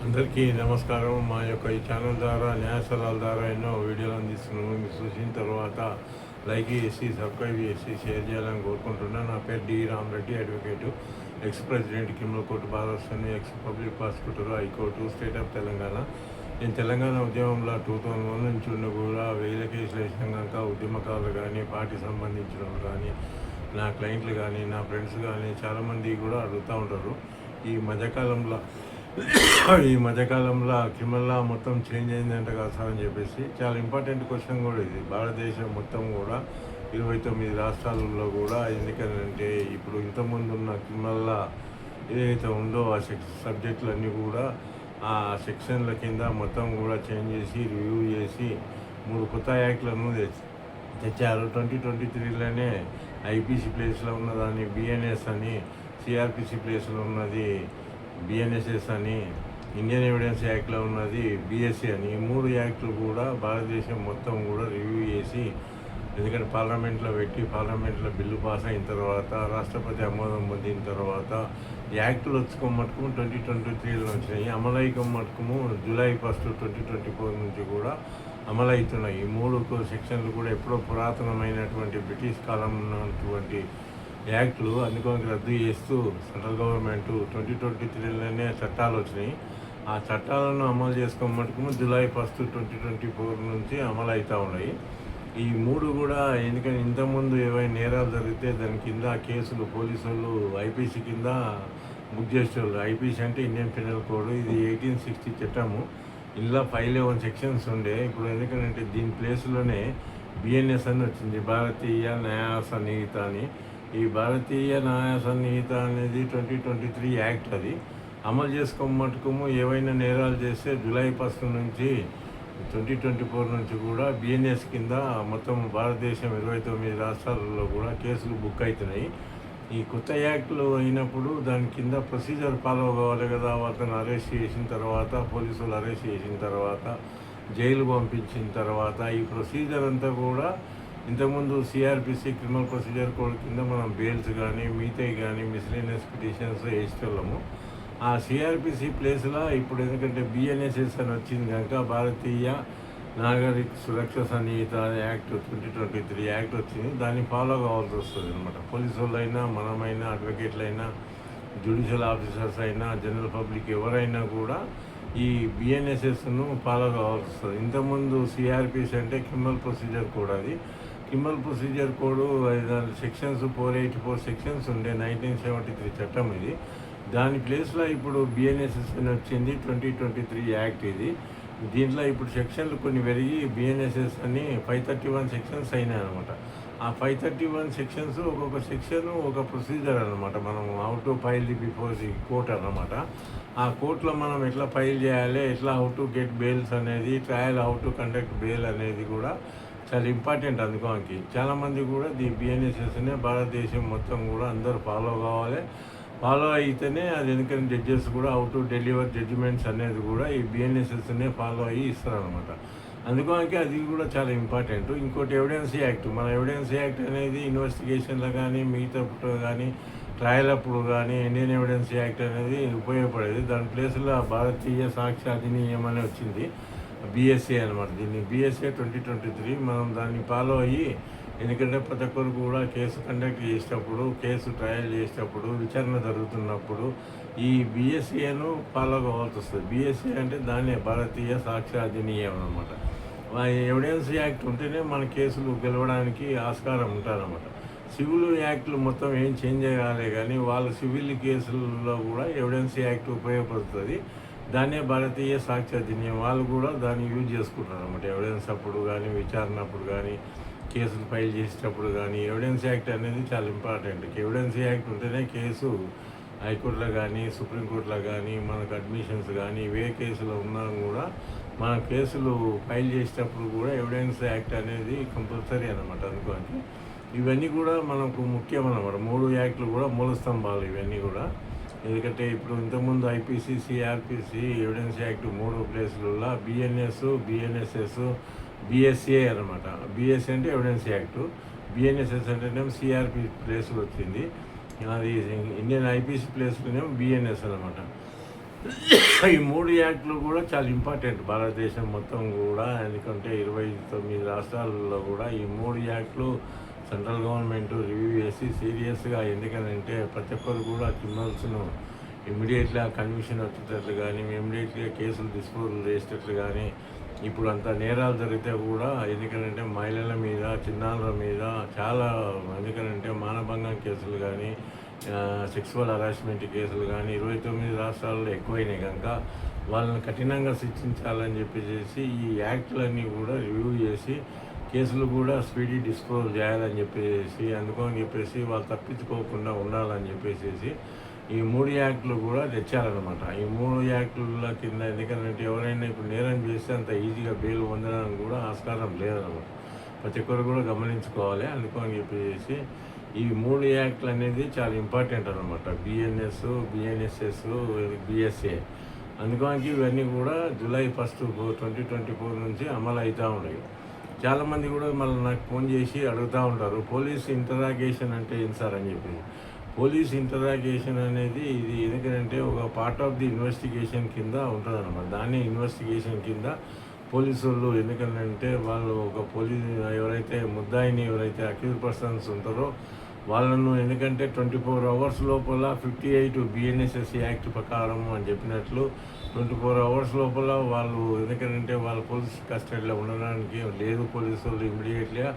అందరికీ నమస్కారం. మా యొక్క ఈ ఛానల్ ద్వారా న్యాయస్థలాల ద్వారా ఎన్నో వీడియోలు అందిస్తున్నాము. మీరు చూసిన తర్వాత లైక్ చేసి సబ్స్క్రైబ్ చేసి షేర్ చేయాలని కోరుకుంటున్నాను. నా పేరు D Ramareddy, advocate, ex president criminal court Balaswamy, ex public prosecutor, high court, state of Telangana. నేను తెలంగాణ ఉద్యమంలో 2001 నుంచి ఉన్న కూడా 1000 కేసులు వేసినాం కనుక ఉద్యమకారులు కానీ, పార్టీ సంబంధించిన వాళ్ళు కానీ, నా క్లయింట్లు కానీ, నా ఫ్రెండ్స్ కానీ చాలామంది కూడా అడుగుతూ ఉంటారు. ఈ మధ్యకాలంలో క్రిమినల్ లా మొత్తం చేంజ్ అయిందంట కదా సార్ అని చెప్పేసి చాలా ఇంపార్టెంట్ క్వశ్చన్ కూడా ఇది. భారతదేశం మొత్తం కూడా 29 రాష్ట్రాలలో కూడా, ఎందుకంటే ఇప్పుడు ఇంతకుముందు ఉన్న క్రిమినల్ లా ఏదైతే ఉందో ఆ సబ్జెక్టులన్నీ కూడా ఆ సెక్షన్ల కింద మొత్తం కూడా చేంజ్ చేసి రివ్యూ చేసి 3 కొత్త యాక్ట్లను తెచ్చారు. 2023లోనే ఐపీసీ ప్లేస్లో ఉన్నదాన్ని బిఎన్ఎస్ అని, సిఆర్పిసి ప్లేస్లో ఉన్నది బిఎన్ఎస్ఎస్ అని, ఇండియన్ ఎవిడెన్స్ యాక్ట్లో ఉన్నది బిఎస్సి అని, ఈ 3 యాక్టులు కూడా భారతదేశం మొత్తం కూడా రివ్యూ చేసి, ఎందుకంటే పార్లమెంట్లో పెట్టి పార్లమెంట్లో బిల్లు పాస్ అయిన తర్వాత రాష్ట్రపతి ఆమోదం పొందిన తర్వాత యాక్టులు వచ్చుకోమట్టుకు 2023లో వచ్చినాయి. అమలైకం మటుకు జూలై 1, 2024 నుంచి కూడా అమలవుతున్నాయి. ఈ 3 సెక్షన్లు కూడా ఎప్పుడో పురాతనమైనటువంటి బ్రిటిష్ కాలం ఉన్నటువంటి యాక్టులు అందుకోనికి రద్దు చేస్తూ సెంట్రల్ గవర్నమెంట్ 2023లోనే చట్టాలు వచ్చినాయి. ఆ చట్టాలను అమలు చేసుకోమట్టుకు జూలై 1, 2024 నుంచి అమలు అవుతూ ఉన్నాయి. ఈ 3 కూడా ఎందుకంటే ఇంతకుముందు ఏవైనా నేరాలు జరిగితే దాని కింద కేసులు పోలీసు వాళ్ళు ఐపీసీ కింద బుక్ చేసేవాళ్ళు. ఐపీసీ అంటే ఇండియన్ పీనల్ కోడ్, ఇది 1860 చట్టము. ఇలా 511 సెక్షన్స్ ఉండే. ఇప్పుడు ఎందుకంటే దీని ప్లేస్లోనే బిఎన్ఎస్ అని వచ్చింది, భారతీయ న్యాయ సన్నిహిత అని. ఈ భారతీయ న్యాయ సన్నిహిత అనేది 2023 యాక్ట్. అది అమలు చేసుకోమట్టుకు ఏవైనా నేరాలు చేస్తే జూలై 1 నుంచి 2024 నుంచి కూడా బిఎన్ఎస్ కింద మొత్తం భారతదేశం 29 రాష్ట్రాలలో కూడా కేసులు బుక్ అవుతున్నాయి. ఈ కొత్త యాక్టులు అయినప్పుడు దాని కింద ప్రొసీజర్ ఫాలో కావాలి కదా. అతను అరెస్ట్ చేసిన తర్వాత, పోలీసులు అరెస్ట్ చేసిన తర్వాత, జైలు పంపించిన తర్వాత ఈ ప్రొసీజర్ అంతా కూడా ఇంతకుముందు సిఆర్పిసి క్రిమినల్ ప్రొసీజర్ కోడ్ కింద మనం బెయిల్స్ కానీ, మిగతాయి కానీ, మిస్లేనియస్ పిటిషన్స్ వేసేవాళ్ళము. ఆ సిఆర్పిసి ప్లేస్లో ఇప్పుడు ఎందుకంటే బిఎన్ఎస్ఎస్ అని వచ్చింది కనుక భారతీయ నాగరిక సురక్ష సన్నిహిత యాక్ట్ 2023 యాక్ట్ వచ్చింది. దాన్ని ఫాలో కావాల్సి వస్తుంది అనమాట. పోలీసు వాళ్ళైనా, మనమైనా, అడ్వకేట్లైనా, జ్యుడిషియల్ ఆఫీసర్స్ అయినా, జనరల్ పబ్లిక్ ఎవరైనా కూడా ఈ బిఎన్ఎస్ఎస్ను ఫాలో కావాల్సి వస్తుంది. ఇంతకుముందు సిఆర్పిసి అంటే క్రిమినల్ ప్రొసీజర్ కోడ్. అది criminal procedure code sections 484 sections ఉండే 1973 చట్టం ఇది. దాని ప్లేస్లో ఇప్పుడు బిఎన్ఎస్ఎస్ అని వచ్చింది 2023 యాక్ట్ ఇది. దీంట్లో ఇప్పుడు సెక్షన్లు కొన్ని పెరిగి బిఎన్ఎస్ఎస్ అని 531 సెక్షన్స్ అయినాయి అనమాట. ఆ 531 సెక్షన్స్ ఒక్కొక్క సెక్షన్ ఒక ప్రొసీజర్ అనమాట. మనం how to file the before the court అనమాట. ఆ కోర్టులో మనం ఎట్లా ఫైల్ చేయాలి, ఎట్లా హౌ టు గెట్ బెయిల్స్ అనేది, trial how to conduct bail అనేది కూడా చాలా ఇంపార్టెంట్. అందుకోనికి చాలామంది కూడా ది బిఎన్ఎస్ఎస్నే భారతదేశం మొత్తం కూడా అందరూ ఫాలో కావాలి. ఫాలో అయితేనే అది, ఎందుకంటే జడ్జెస్ కూడా హౌ టు డెలివర్ జడ్జిమెంట్స్ అనేది కూడా ఈ బిఎన్ఎస్ఎస్నే ఫాలో అయ్యి ఇస్తారనమాట. అందుకోనికి అది కూడా చాలా ఇంపార్టెంట్. ఇంకోటి ఎవిడెన్స్ యాక్ట్. మన ఎవిడెన్స్ యాక్ట్ అనేది ఇన్వెస్టిగేషన్లో కానీ, మిగతా కానీ, ట్రయల్ అప్పుడు కానీ ఇండియన్ ఎవిడెన్స్ యాక్ట్ అనేది ఉపయోగపడేది. దాని ప్లేస్లో భారతీయ సాక్ష్య అధినియం అని వచ్చింది, బిఎస్ఏ అనమాట. దీన్ని బిఎస్ఏ 2023 మనం దాన్ని ఫాలో అయ్యి, ఎందుకంటే ప్రతి ఒక్కరు కూడా కేసు కండక్ట్ చేసేటప్పుడు, కేసు ట్రయల్ చేసేటప్పుడు, విచారణ జరుగుతున్నప్పుడు ఈ బిఎస్ఏను ఫాలో కావాల్సి వస్తుంది. బిఎస్ఏ అంటే దాన్నే భారతీయ సాక్ష్య అధినియం అనమాట. ఎవిడెన్స్ యాక్ట్ ఉంటేనే మన కేసులు గెలవడానికి ఆస్కారం ఉంటారన్నమాట. సివిల్ యాక్ట్లు మొత్తం ఏం చేంజ్ చేయాలి కానీ వాళ్ళ సివిల్ కేసుల్లో కూడా ఎవిడెన్స్ యాక్ట్ ఉపయోగపడుతుంది. దాన్నే భారతీయ సాక్ష్య అధినియం. వాళ్ళు కూడా దాన్ని యూజ్ చేసుకుంటారు అనమాట. ఎవిడెన్స్ అప్పుడు కానీ, విచారణ అప్పుడు కానీ, కేసులు ఫైల్ చేసేటప్పుడు కానీ ఎవిడెన్స్ యాక్ట్ అనేది చాలా ఇంపార్టెంట్. ఎవిడెన్స్ యాక్ట్ ఉంటేనే కేసు హైకోర్టులో కానీ, సుప్రీంకోర్టులో కానీ, మనకు అడ్మిషన్స్ కానీ ఇవే కేసులు ఉన్నా కూడా మన కేసులు ఫైల్ చేసేటప్పుడు కూడా ఎవిడెన్స్ యాక్ట్ అనేది కంపల్సరీ అనమాట. అందుకోని ఇవన్నీ కూడా మనకు ముఖ్యం అన్నమాట. 3 యాక్ట్లు కూడా మూల స్తంభాలు ఇవన్నీ కూడా. ఎందుకంటే ఇప్పుడు ఇంతకుముందు ఐపీసీ, సిఆర్పిసి, ఎవిడెన్స్ యాక్ట్ 3 ప్లేసులలో బిఎన్ఎస్, బిఎన్ఎస్ఎస్, బిఎస్ఏ అనమాట. బిఎస్ఏ అంటే ఎవిడెన్స్ యాక్టు, బిఎన్ఎస్ఎస్ అంటేనేమో సిఆర్పి ప్లేస్లో వచ్చింది. అది ఇండియన్ ఐపీసీ ప్లేస్లోనేమో బిఎన్ఎస్ అనమాట. ఈ 3 యాక్టులు కూడా చాలా ఇంపార్టెంట్ భారతదేశం మొత్తం కూడా. ఎందుకంటే 29 రాష్ట్రాలలో కూడా ఈ 3 యాక్టులు సెంట్రల్ గవర్నమెంట్ రివ్యూ చేసి సీరియస్గా, ఎందుకనంటే ప్రతి ఒక్కరు కూడా క్రిమినల్స్ను ఇమ్మీడియట్గా కన్విక్షన్ వచ్చేటట్లు కానీ, ఇమ్మీడియట్గా కేసులు డిస్పోజల్ చేసేటట్లు కానీ, ఇప్పుడు అంత నేరాలు జరిగితే కూడా ఎందుకంటే మహిళల మీద, చిన్నారుల మీద చాలా, ఎందుకంటే మానభంగం కేసులు కానీ, సెక్సువల్ హరాస్మెంట్ కేసులు కానీ 29 రాష్ట్రాల్లో ఎక్కువైనాయి కనుక వాళ్ళని కఠినంగా శిక్షించాలని చెప్పేసి ఈ యాక్ట్లన్నీ కూడా రివ్యూ చేసి కేసులు కూడా స్పీడీ డిస్పోజ్ చేయాలని చెప్పేసి, అందుకని చెప్పేసి వాళ్ళు తప్పించుకోకుండా ఉండాలని చెప్పేసి ఈ 3 యాక్టులు కూడా తెచ్చారనమాట. ఈ 3 యాక్టుల కింద ఎందుకంటే ఎవరైనా ఇప్పుడు నేరం చేస్తే అంత ఈజీగా బెయిల్ పొందడానికి కూడా ఆస్కారం లేదనమాట. ప్రతి ఒక్కరు కూడా గమనించుకోవాలి. అందుకని చెప్పేసి ఈ 3 యాక్ట్లు అనేది చాలా ఇంపార్టెంట్ అనమాట. BNS, BNSS, BSA. అందుకని ఇవన్నీ కూడా జూలై 1, 2024 నుంచి అమలు అవుతూ ఉన్నాయి. చాలామంది కూడా మళ్ళీ నాకు ఫోన్ చేసి అడుగుతూ ఉంటారు, పోలీస్ ఇంటరాగేషన్ అంటే ఏంటి సార్ అని చెప్పి. పోలీస్ ఇంటరాగేషన్ అనేది ఇది ఎందుకంటే ఒక పార్ట్ ఆఫ్ ది ఇన్వెస్టిగేషన్ కింద ఉంటుంది అనమాట. దాన్ని ఇన్వెస్టిగేషన్ కింద పోలీసు వాళ్ళు, ఎందుకంటే వాళ్ళు ఒక ఎవరైతే ముద్దాయిని, ఎవరైతే అక్యూజ్ పర్సన్స్ ఉంటారో వాళ్ళను, ఎందుకంటే 24 hours లోపల 58 బిఎన్ఎస్ఎస్ యాక్ట్ ప్రకారం అని చెప్పినట్లు 24 hours లోపల వాళ్ళు, ఎందుకంటే వాళ్ళ పోలీస్ కస్టడీలో ఉండడానికి లేదు. పోలీసు వాళ్ళు ఇమ్మీడియట్గా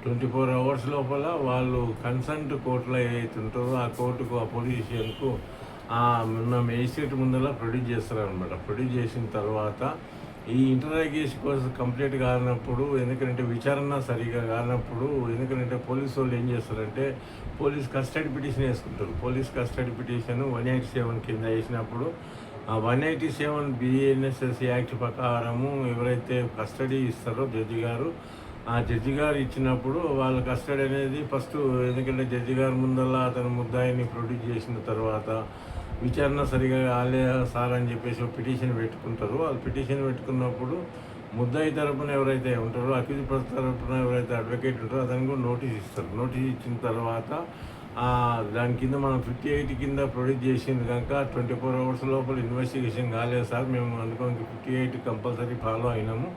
24 hours లోపల వాళ్ళు కన్సర్ట్ కోర్టులో ఏదైతే ఉంటుందో ఆ కోర్టుకు, ఆ పోలీస్ స్టేషన్కు ఉన్న మేజిస్ట్రేట్ ముందర ప్రొడ్యూస్ చేస్తారనమాట. ప్రొడ్యూస్ చేసిన తర్వాత ఈ ఇంటరాగేషన్ కోసం కంప్లీట్ కానప్పుడు, ఎందుకంటే విచారణ సరిగా కానప్పుడు, ఎందుకంటే పోలీసు వాళ్ళు ఏం చేస్తారంటే పోలీస్ కస్టడీ పిటిషన్ వేసుకుంటారు. పోలీస్ కస్టడీ పిటిషన్ 187 కింద వేసినప్పుడు ఆ 187 బిఎన్ఎస్ఎస్ యాక్ట్ ప్రకారము ఎవరైతే కస్టడీ ఇస్తారో జడ్జి గారు, ఆ జడ్జి గారు ఇచ్చినప్పుడు వాళ్ళ కస్టడీ అనేది ఫస్ట్, ఎందుకంటే జడ్జి గారు ముందల్లా అతను ముద్దాయిని ప్రొడ్యూస్ చేసిన తర్వాత విచారణ సరిగా కాలే సార్ అని చెప్పేసి ఒక పిటిషన్ పెట్టుకుంటారు. వాళ్ళు పిటిషన్ పెట్టుకున్నప్పుడు ముద్దాయి తరపున ఎవరైతే ఉంటారో, అక్యూజ్ తరపున ఎవరైతే అడ్వకేట్ ఉంటారో అతనికి కూడా నోటీస్ ఇస్తారు. నోటీస్ ఇచ్చిన తర్వాత దాని కింద మనం 58 కింద ప్రొడ్యూస్ చేసింది కనుక 24 hours లోపల ఇన్వెస్టిగేషన్ కాలేదు సార్, మేము అందుకని 58 కంపల్సరీ ఫాలో అయినాము,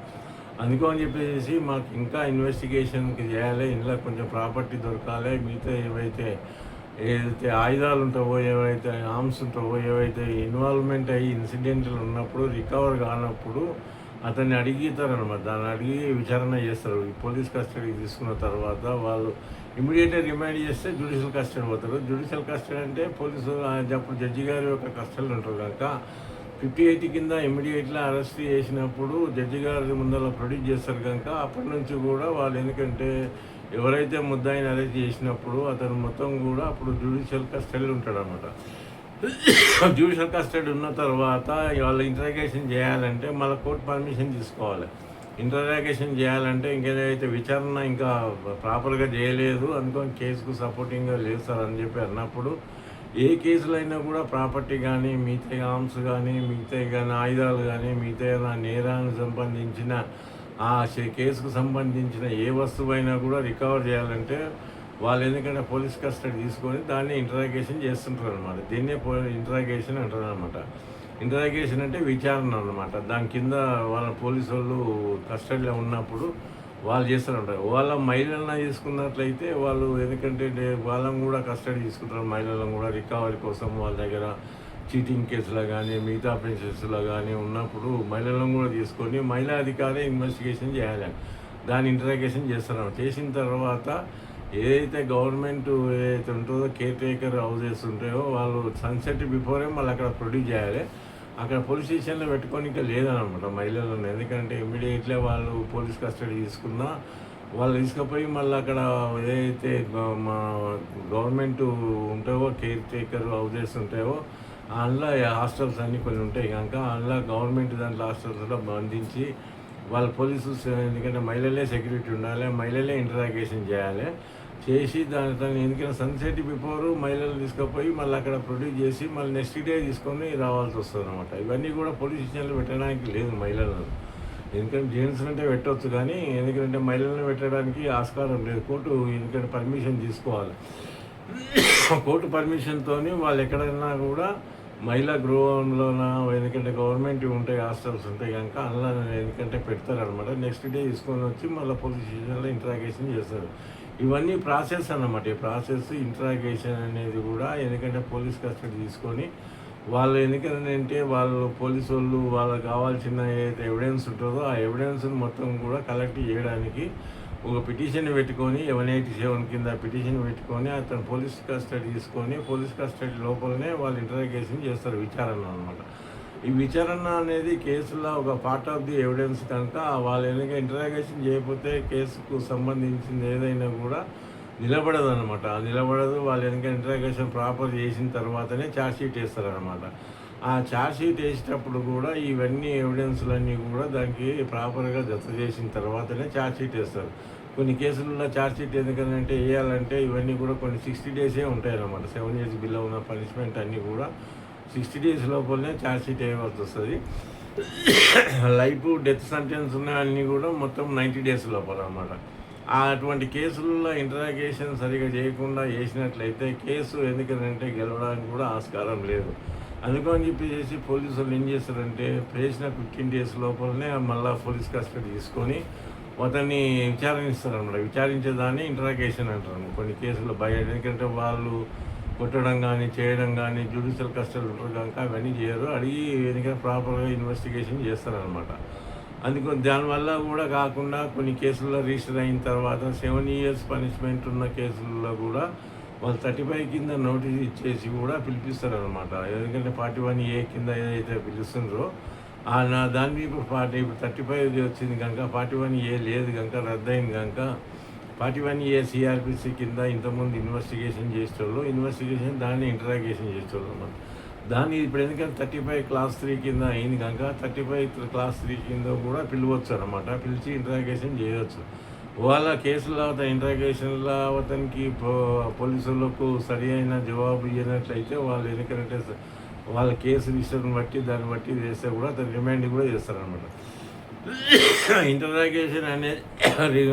అందుకని చెప్పేసి మాకు ఇంకా ఇన్వెస్టిగేషన్కి చేయాలి, ఇంట్లో కొంచెం ప్రాపర్టీ దొరకాలి, మిగతా ఏదైతే ఆయుధాలు ఉంటావో, ఏవైతే ఆర్మ్స్ ఉంటావో, ఏవైతే ఇన్వాల్వ్మెంట్ అయ్యి ఇన్సిడెంట్లు ఉన్నప్పుడు రికవర్ కానప్పుడు అతన్ని అడిగితారనమాట. దాన్ని అడిగి విచారణ చేస్తారు. ఈ పోలీస్ కస్టడీకి తీసుకున్న తర్వాత వాళ్ళు ఇమీడియట్గా రిమైండ్ చేస్తే జ్యుడిషియల్ కస్టడీ పోతారు. జ్యుడిషియల్ కస్టడీ అంటే పోలీసు అప్పుడు జడ్జి గారి యొక్క కస్టడీలో ఉంటారు కనుక 58 కింద ఇమీడియట్గా అరెస్ట్ చేసినప్పుడు జడ్జి గారి ముందర ప్రొడ్యూస్ చేస్తారు కనుక అప్పటి నుంచి కూడా వాళ్ళు, ఎందుకంటే ఎవరైతే ముద్దాయిని అరెస్ట్ చేసినప్పుడు అతను మొత్తం కూడా అప్పుడు జ్యుడిషియల్ కస్టడీలో ఉంటాడు అనమాట. జ్యుడిషియల్ కస్టడీ ఉన్న తర్వాత వాళ్ళ ఇంటరాగేషన్ చేయాలంటే మళ్ళీ కోర్టు పర్మిషన్ తీసుకోవాలి. ఇంటరాగేషన్ చేయాలంటే ఇంకేదైతే విచారణ ఇంకా ప్రాపర్గా చేయలేదు, అందుకని కేసుకు సపోర్టింగ్గా లేదు సార్ అని చెప్పి అన్నప్పుడు, ఏ కేసులైనా కూడా ప్రాపర్టీ కానీ, మిగతా ఆర్మ్స్ కానీ, మిగతా కానీ ఆయుధాలు కానీ, మిగతా నేరానికి సంబంధించిన ఆ కేసుకు సంబంధించిన ఏ వస్తువైనా కూడా రికవర్ చేయాలంటే వాళ్ళు, ఎందుకంటే పోలీస్ కస్టడీ తీసుకొని దాన్ని ఇంటరాగేషన్ చేస్తుంటారు అనమాట. దీన్నే ఇంటరాగేషన్ అంటారు అనమాట. ఇంటరాగేషన్ అంటే విచారణ అనమాట. దాని కింద వాళ్ళ పోలీసు వాళ్ళు కస్టడీలో ఉన్నప్పుడు వాళ్ళు చేస్తారంటారు. వాళ్ళ మహిళలను తీసుకున్నట్లయితే వాళ్ళు, ఎందుకంటే వాళ్ళని కూడా కస్టడీ తీసుకుంటారు, మహిళలను కూడా రికవరీ కోసం వాళ్ళ దగ్గర చీటింగ్ కేసులో కానీ, మిగతా అఫెన్సెస్లో కానీ ఉన్నప్పుడు మహిళలను కూడా తీసుకొని మహిళా అధికారి ఇన్వెస్టిగేషన్ చేయాలి. దాని ఇంటరాగేషన్ చేస్తారు. చేసిన తర్వాత ఏదైతే గవర్నమెంట్ ఏదైతే ఉంటుందో కేర్ టేకర్ హౌసెస్ ఉంటాయో వాళ్ళు సన్సెట్ బిఫోరే మళ్ళీ అక్కడ ప్రొడ్యూస్ చేయాలి. అక్కడ పోలీస్ స్టేషన్లో పెట్టుకొని ఇంకా లేదనమాట మహిళలను, ఎందుకంటే ఇమ్మీడియట్లీ వాళ్ళు పోలీస్ కస్టడీ తీసుకున్నా వాళ్ళు తీసుకుపోయి మళ్ళీ అక్కడ ఏదైతే మా గవర్నమెంట్ ఉంటాయో కేర్ టేకర్ హౌసెస్ ఉంటాయో అందులో హాస్టల్స్ అన్నీ కొన్ని ఉంటాయి కనుక అందులో గవర్నమెంట్ దాంట్లో హాస్టల్స్లో బంధించి వాళ్ళ పోలీసు, ఎందుకంటే మహిళలే సెక్యూరిటీ ఉండాలి, మహిళలే ఇంటరాగేషన్ చేయాలి. చేసి దాని ఎందుకంటే సన్సెట్ బిఫోర్ మహిళలు తీసుకుపోయి మళ్ళీ అక్కడ ప్రొడ్యూస్ చేసి మళ్ళీ నెక్స్ట్ డే తీసుకొని రావాల్సి వస్తుంది అనమాట. ఇవన్నీ కూడా పోలీస్ స్టేషన్లో పెట్టడానికి లేదు మహిళలను, ఎందుకంటే జెంట్స్ అంటే పెట్టవచ్చు కానీ ఎందుకంటే మహిళలను పెట్టడానికి ఆస్కారం లేదు. కోర్టు ఎందుకంటే పర్మిషన్ తీసుకోవాలి. కోర్టు పర్మిషన్తో వాళ్ళు ఎక్కడైనా కూడా మహిళా గృహంలోన ఎందుకంటే గవర్నమెంట్ ఉంటాయి, హాస్టల్స్ ఉంటాయి కనుక అందులో ఎందుకంటే పెడతారనమాట. నెక్స్ట్ డే తీసుకొని వచ్చి మళ్ళీ పోలీస్ స్టేషన్లో ఇంట్రాగేషన్ చేస్తారు. ఇవన్నీ ప్రాసెస్ అన్నమాట. ఈ ప్రాసెస్ ఇంట్రాగేషన్ అనేది కూడా ఎందుకంటే పోలీస్ కస్టడీ తీసుకొని వాళ్ళు ఎందుకంటే వాళ్ళు పోలీసు వాళ్ళు వాళ్ళకి కావాల్సిన ఏదైతే ఎవిడెన్స్ ఉంటుందో ఆ ఎవిడెన్స్ని మొత్తం కూడా కలెక్ట్ చేయడానికి ఒక పిటిషన్ పెట్టుకొని 187 కింద పిటిషన్ పెట్టుకొని అతను పోలీస్ కస్టడీ తీసుకొని పోలీస్ కస్టడీ లోపలనే వాళ్ళు ఇంటరాగేషన్ చేస్తారు, విచారణ అనమాట. ఈ విచారణ అనేది కేసులో ఒక పార్ట్ ఆఫ్ ది ఎవిడెన్స్ కనుక వాళ్ళు ఎందుకంటే ఇంటరాగేషన్ చేయకపోతే కేసుకు సంబంధించింది ఏదైనా కూడా నిలబడదు అనమాట. నిలబడదు. వాళ్ళు ఎందుకంటే ఇంటరాగేషన్ ప్రాపర్ చేసిన తర్వాతనే ఛార్జ్షీట్ వేస్తారనమాట. ఆ ఛార్జ్షీట్ వేసేటప్పుడు కూడా ఇవన్నీ ఎవిడెన్స్లన్నీ కూడా దానికి ప్రాపర్గా జత చేసిన తర్వాతనే ఛార్జ్షీట్ వేస్తారు. కొన్ని కేసుల్లో ఛార్జ్షీట్ ఎందుకంటే వేయాలంటే ఇవన్నీ కూడా కొన్ని 60 డేసే ఉంటాయన్నమాట. 7 years బిలో ఉన్న పనిష్మెంట్ అన్నీ కూడా 60 days లోపలనే ఛార్జ్షీట్ వేయవలసి వస్తుంది. లైఫ్ డెత్ సెంటెన్స్ ఉన్నవన్నీ కూడా మొత్తం 90 days లోపల అన్నమాట. అటువంటి కేసుల్లో ఇంటరాగేషన్ సరిగా చేయకుండా చేసినట్లయితే కేసు ఎందుకంటే గెలవడానికి కూడా ఆస్కారం లేదు. అందుకని చెప్పేసి పోలీసులు ఏం చేస్తారంటే చేసిన 15 days లోపలనే మళ్ళీ పోలీస్ కస్టడీ తీసుకొని అతన్ని విచారణిస్తారన్నమాట. విచారించేదాన్ని ఇంటరాగేషన్ అంటారు. కొన్ని కేసులు ఎందుకంటే వాళ్ళు కొట్టడం కానీ చేయడం కానీ జ్యుడిషియల్ కస్టడీ ఉంటారు కనుక అవన్నీ చేయరు. అడిగి ఎందుకంటే ప్రాపర్గా ఇన్వెస్టిగేషన్ చేస్తారనమాట. అందుకు దానివల్ల కూడా కాకుండా కొన్ని కేసుల్లో రిజిస్టర్ అయిన తర్వాత 7 years పనిష్మెంట్ ఉన్న కేసుల్లో కూడా వాళ్ళు 35 కింద నోటీస్ ఇచ్చేసి కూడా పిలిపిస్తారనమాట. ఎందుకంటే 41A కింద ఏదైతే పిలుస్తుండ్రో దాన్ని ఇప్పుడు 35 వచ్చింది కనుక 41A లేదు కనుక రద్దయింది కనుక 41A CRPC కింద ఇంతకుముందు ఇన్వెస్టిగేషన్ చేసేవాళ్ళు దాన్ని ఇంటరాగేషన్ చేసేవాళ్ళు అన్నమాట. దాన్ని ఇప్పుడు ఎందుకంటే 35 Class 3 కింద అయింది కనుక 35 Class 3 కింద కూడా పిలవచ్చు అనమాట. పిలిచి ఇంటరాగేషన్ చేయవచ్చు. వాళ్ళ కేసులో ఇంటరాగేషన్లో అతనికి పోలీసులకు సరి అయిన జవాబు ఇవ్వనట్లయితే వాళ్ళు ఎందుకంటే వాళ్ళ కేసు విషయాన్ని బట్టి దాన్ని బట్టి చేస్తే కూడా అతను రిమైండ్ కూడా చేస్తారనమాట. ఇంటరాగేషన్ అనేది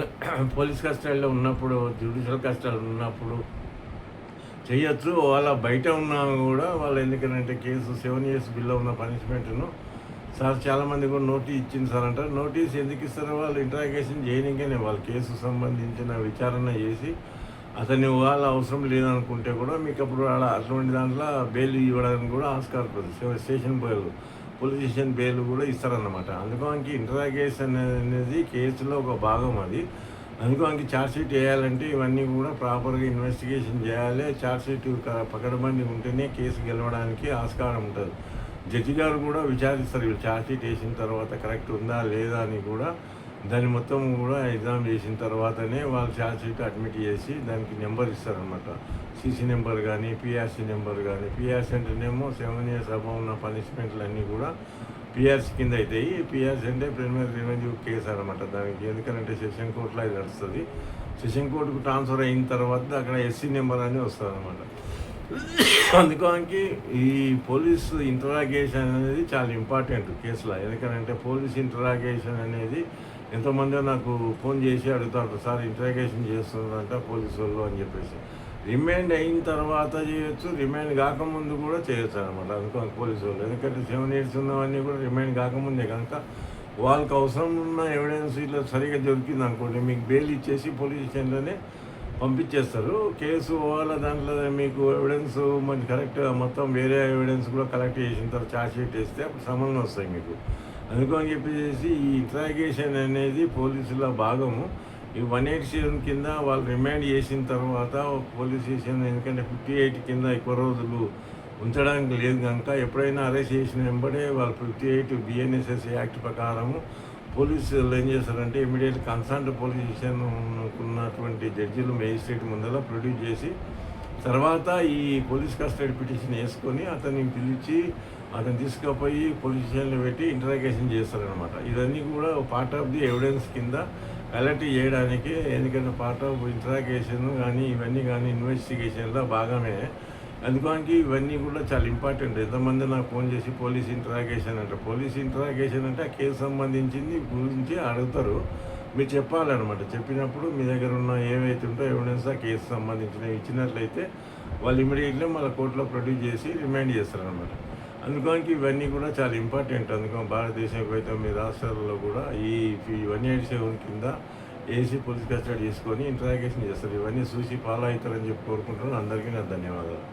పోలీస్ కస్టడీలో ఉన్నప్పుడు జ్యుడిషియల్ కస్టడీలో ఉన్నప్పుడు చేయొచ్చు. వాళ్ళ బయట ఉన్నా కూడా వాళ్ళు ఎందుకంటే కేసు 7 years బిల్లో ఉన్న పనిష్మెంట్ను సార్ చాలామంది కూడా నోటీస్ ఇచ్చింది సార్ అంటారు. నోటీస్ ఎందుకు ఇస్తారో వాళ్ళు ఇంటరాగేషన్ చేయనికనే వాళ్ళ కేసు సంబంధించిన విచారణ చేసి అతన్ని వాళ్ళ అవసరం లేదనుకుంటే కూడా మీకు అప్పుడు అటువంటి దాంట్లో బెయిల్ ఇవ్వడానికి కూడా ఆస్కారం ఉంటుంది. Station bail police station bail కూడా ఇస్తారన్నమాట. అందుకోనికి ఇంటరాగేషన్ అనేది కేసులో ఒక భాగం అది. అందుకోనికి ఛార్జ్షీట్ వేయాలంటే ఇవన్నీ కూడా ప్రాపర్గా ఇన్వెస్టిగేషన్ చేయాలి. ఛార్జ్షీట్ పకడ్బందీ ఉంటేనే కేసు గెలవడానికి ఆస్కారం ఉంటుంది. జడ్జి గారు కూడా విచారిస్తారు. ఛార్జ్షీట్ వేసిన తర్వాత కరెక్ట్ ఉందా లేదా అని కూడా దాన్ని మొత్తం కూడా ఎగ్జామ్ చేసిన తర్వాతనే వాళ్ళు ఛార్జ్షీట్ అడ్మిట్ చేసి దానికి నెంబర్ ఇస్తారనమాట. CC నెంబర్ కానీ PRC నెంబర్ కానీ. PRC అంటేనేమో 7 years అబౌవ్ ఉన్న పనిష్మెంట్లు అన్నీ కూడా PRC కింద అవుతాయి. PRC అంటే ప్రిలిమినరీ రివెన్యూ కేసు అనమాట. దానికి ఎందుకంటే సెషన్ కోర్టులో అది నడుస్తుంది. సెషన్ కోర్టుకు ట్రాన్స్ఫర్ అయిన తర్వాత అక్కడ SC నెంబర్ అని వస్తుంది అనమాట. అందుకోనికి ఈ పోలీసు ఇంటరాగేషన్ అనేది చాలా ఇంపార్టెంట్ కేసులో. ఎందుకంటే పోలీస్ ఇంటరాగేషన్ అనేది ఎంతోమంది నాకు ఫోన్ చేసి అడుగుతారు, సార్ ఇంటరాగేషన్ చేస్తున్నారంట పోలీసు వాళ్ళు అని చెప్పేసి. రిమైండ్ అయిన తర్వాత చేయొచ్చు, రిమైండ్ కాకముందు కూడా చేయొచ్చు అనమాట. అందుకో పోలీసు వాళ్ళు ఎందుకంటే 7 years ఉన్నవన్నీ కూడా రిమైండ్ కాకముందే కనుక వాళ్ళకి అవసరం ఉన్న ఎవిడెన్స్ ఇట్లా సరిగా దొరికింది అనుకోండి మీకు బెయిల్ ఇచ్చేసి పోలీస్ స్టేషన్లోనే పంపించేస్తారు. కేసు వాళ్ళ దాంట్లో మీకు ఎవిడెన్స్ మంచి కరెక్ట్గా మొత్తం వేరే ఎవిడెన్స్ కూడా కలెక్ట్ చేసిన తర్వాత ఛార్జ్షీట్ వేస్తే అప్పుడు సమన్లు వస్తాయి మీకు. అందుకని చెప్పేసి ఈ ఇంట్రాగేషన్ అనేది పోలీసుల భాగము. ఈ 187 కింద వాళ్ళు రిమాండ్ చేసిన తర్వాత పోలీస్ స్టేషన్ ఎందుకంటే 58 కింద ఎక్కువ రోజులు ఉంచడానికి లేదు కనుక ఎప్పుడైనా అరెస్ట్ చేసిన వెంబడే వాళ్ళు 58 BNSS యాక్ట్ ప్రకారము పోలీసులు ఏం చేస్తారంటే ఇమీడియట్ కన్సర్న్ పోలీస్ స్టేషన్ ఉన్నటువంటి జడ్జిలు మేజిస్ట్రేట్ ముందర ప్రొడ్యూస్ చేసి తర్వాత ఈ పోలీస్ కస్టడీ పిటిషన్ వేసుకొని అతన్ని పిలిచి అతను తీసుకుపోయి పోలీస్ స్టేషన్లో పెట్టి ఇంటరాగేషన్ చేస్తారనమాట. ఇవన్నీ కూడా పార్ట్ ఆఫ్ ది ఎవిడెన్స్ కింద కలెక్ట్ చేయడానికి ఎందుకంటే పార్ట్ ఆఫ్ ఇంటరాగేషన్ కానీ ఇవన్నీ కానీ ఇన్వెస్టిగేషన్లో భాగమే. అందుకోనికి ఇవన్నీ కూడా చాలా ఇంపార్టెంట్. ఎంతమంది నాకు ఫోన్ చేసి పోలీస్ ఇంటరాగేషన్ అంటే పోలీస్ ఇంటరాగేషన్ అంటే ఆ కేసు సంబంధించింది గురించి అడుగుతారు. మీరు చెప్పాలన్నమాట. చెప్పినప్పుడు మీ దగ్గర ఉన్న ఏవైతే ఉంటో ఎవిడెన్స్ ఆ కేసు సంబంధించినవి ఇచ్చినట్లయితే వాళ్ళు ఇమీడియట్లీ మళ్ళీ కోర్టులో ప్రొడ్యూస్ చేసి రిమైండ్ చేస్తారనమాట. అందుకోనికి ఇవన్నీ కూడా చాలా ఇంపార్టెంట్. అందుకని భారతదేశం 29 రాష్ట్రాలలో కూడా ఈ 187 కింద ఏసీ పోలీస్ కస్టడీ చేసుకొని ఇంట్రాగేషన్ చేస్తారు. ఇవన్నీ చూసి ఫాలో అవుతారని చెప్పి కోరుకుంటున్నాను. అందరికీ నా ధన్యవాదాలు.